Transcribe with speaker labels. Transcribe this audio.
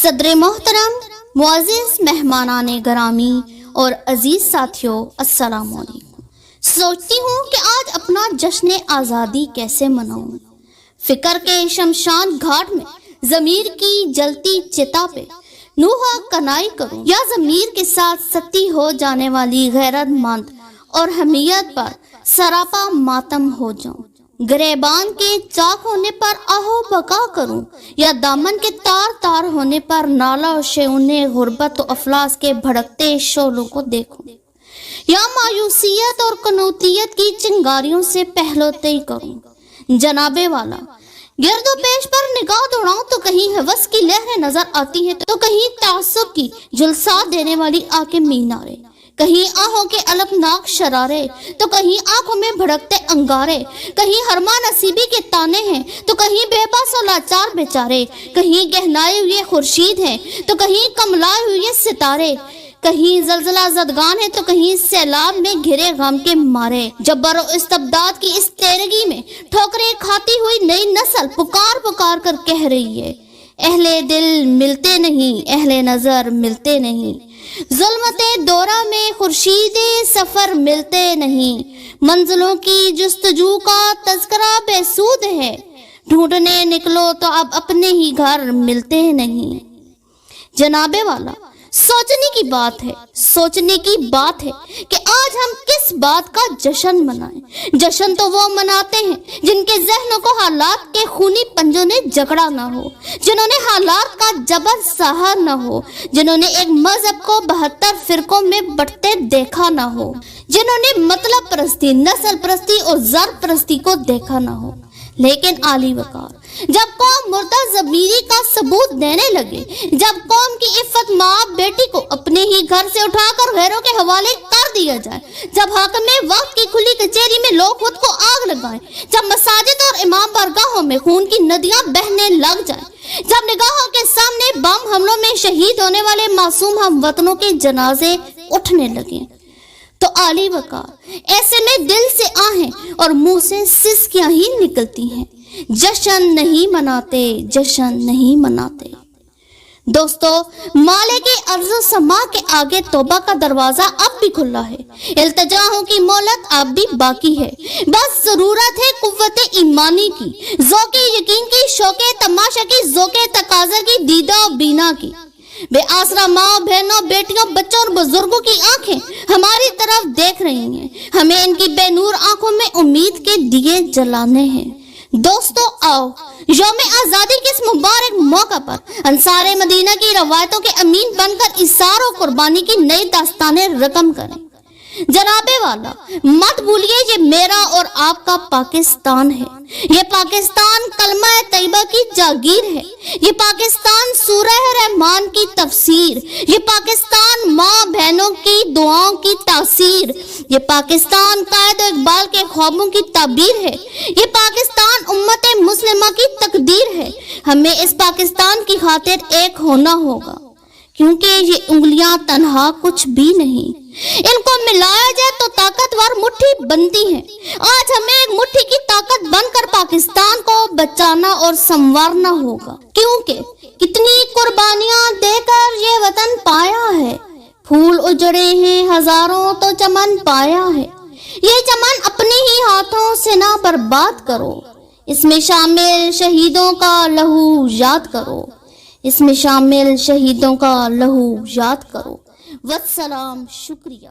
Speaker 1: صدر محترم، معزز مہمانان گرامی اور عزیز ساتھیوں، السلام علیکم۔ سوچتی ہوں کہ آج اپنا جشن آزادی کیسے مناؤں۔ فکر کے شمشان گھاٹ میں ضمیر کی جلتی چتا پہ نوحہ کنائی کروں، یا ضمیر کے ساتھ ستی ہو جانے والی غیرت مند اور حمیت پر سراپا ماتم ہو جاؤں۔ گریبان کے چاک ہونے پر آہو بقا کروں، یا دامن کے تار تار ہونے پر نالا و شیون غربت و افلاس کے بھڑکتے شعلوں کو دیکھوں، یا مایوسیت اور قنوطیت کی چنگاریوں سے پہلو طی کروں۔ جناب والا، گرد و پیش پر نگاہ دوڑاؤں تو کہیں ہوس کی لہریں نظر آتی ہیں، تو کہیں تعصب کی جلسہ دینے والی آنکھیں مینارے، کہیں آہوں کے الپناک شرارے تو کہیں آنکھوں میں بھڑکتے انگارے، کہیں ہرما نصیبی کے تانے ہیں تو کہیں بے بس و لاچار بیچارے، کہیں گہنائے ہوئے خورشید ہیں تو کہیں کملائے ہوئے ستارے، کہیں زلزلہ زدگان ہے تو کہیں سیلاب میں گھرے غم کے مارے۔ جبر و استبداد کی اس تیرگی میں ٹھوکریں کھاتی ہوئی نئی نسل پکار پکار کر کہہ رہی ہے، اہل دل ملتے نہیں، اہل نظر ملتے نہیں، ظلمت دورہ میں خورشید سفر ملتے نہیں، منزلوں کی جستجو کا تذکرہ بے سود ہے، ڈھونڈنے نکلو تو اب اپنے ہی گھر ملتے نہیں۔ جناب والا، سوچنے کی بات ہے کہ آج ہم کس بات کا جشن منائیں۔ جشن تو وہ مناتے ہیں جن کے ذہنوں کو حالات کے خونی پنجوں نے جکڑا نہ ہو، جنہوں نے حالات کا جبر سہا نہ ہو، جنہوں نے ایک مذہب کو 72 فرقوں میں بٹتے دیکھا نہ ہو، جنہوں نے مطلب پرستی، نسل پرستی اور زر پرستی کو دیکھا نہ ہو۔ لیکن عالی وقار، جب قوم مردہ ضمیری کا ثبوت دینے لگے، جب قوم کی عفت ماں بیٹی کو اپنے ہی گھر سے اٹھا کر غیروں کے حوالے کر دیا جائے، جب حاکم وقت کی کھلی کچہری میں لوگ خود کو آگ لگائیں، جب مساجد اور امام بارگاہوں میں خون کی ندیاں بہنے لگ جائیں، جب نگاہوں کے سامنے بم حملوں میں شہید ہونے والے معصوم ہم وطنوں کے جنازے اٹھنے لگیں، تو عالی وقار، ایسے میں دل سے آہیں اور منہ سے سسکیاں ہی نکلتی ہیں۔ جشن نہیں مناتے، جشن نہیں مناتے۔ دوستو، مالک ارض و سما کے آگے توبہ کا دروازہ اب بھی کھلا ہے، التجاؤں کی مہلت اب بھی باقی ہے، بس ضرورت ہے قوت ایمانی کی، ذوق یقین کی، شوق تماشا کی، ذوق تقاضا کی، دیدہ و بینا کی۔ بے آسرا ماں، بہنوں، بیٹیوں، بچوں اور بزرگوں کی آنکھیں ہماری طرف دیکھ رہی ہیں، ہمیں ان کی بے نور آنکھوں میں امید کے دیے جلانے ہیں۔ دوستو، آؤ یوم آزادی کے اس مبارک موقع پر انصار مدینہ کی روایتوں کے امین بن کر اثار و قربانی کی نئی داستانیں رقم کریں۔ جناب والا، مت بھولیے یہ میرا اور آپ کا پاکستان ہے، یہ پاکستان کلمہ طیبہ کی جاگیر ہے، یہ پاکستان سورہ رحمان کی تفسیر، یہ پاکستان ماں بہنوں کی دعاؤں کی تاثیر، یہ پاکستان قائد و اقبال کے خوابوں کی تعبیر ہے، یہ پاکستان امت مسلمہ کی تقدیر ہے۔ ہمیں اس پاکستان کی خاطر ایک ہونا ہوگا، کیونکہ یہ انگلیاں تنہا کچھ بھی نہیں، ان کو ملایا جائے تو طاقتور مٹھی بنتی ہیں۔ آج ہمیں ایک مٹھی کی طاقت بن کر پاکستان کو بچانا اور سنوارنا ہوگا، کیونکہ کتنی قربانیاں دے کر یہ وطن پایا ہے، پھول اجڑے ہیں ہزاروں تو چمن پایا ہے، یہ چمن اپنے ہی ہاتھوں سے نہ برباد کرو، اس میں شامل شہیدوں کا لہو یاد کرو، اس میں شامل شہیدوں کا لہو یاد کرو۔ والسلام، شکریہ۔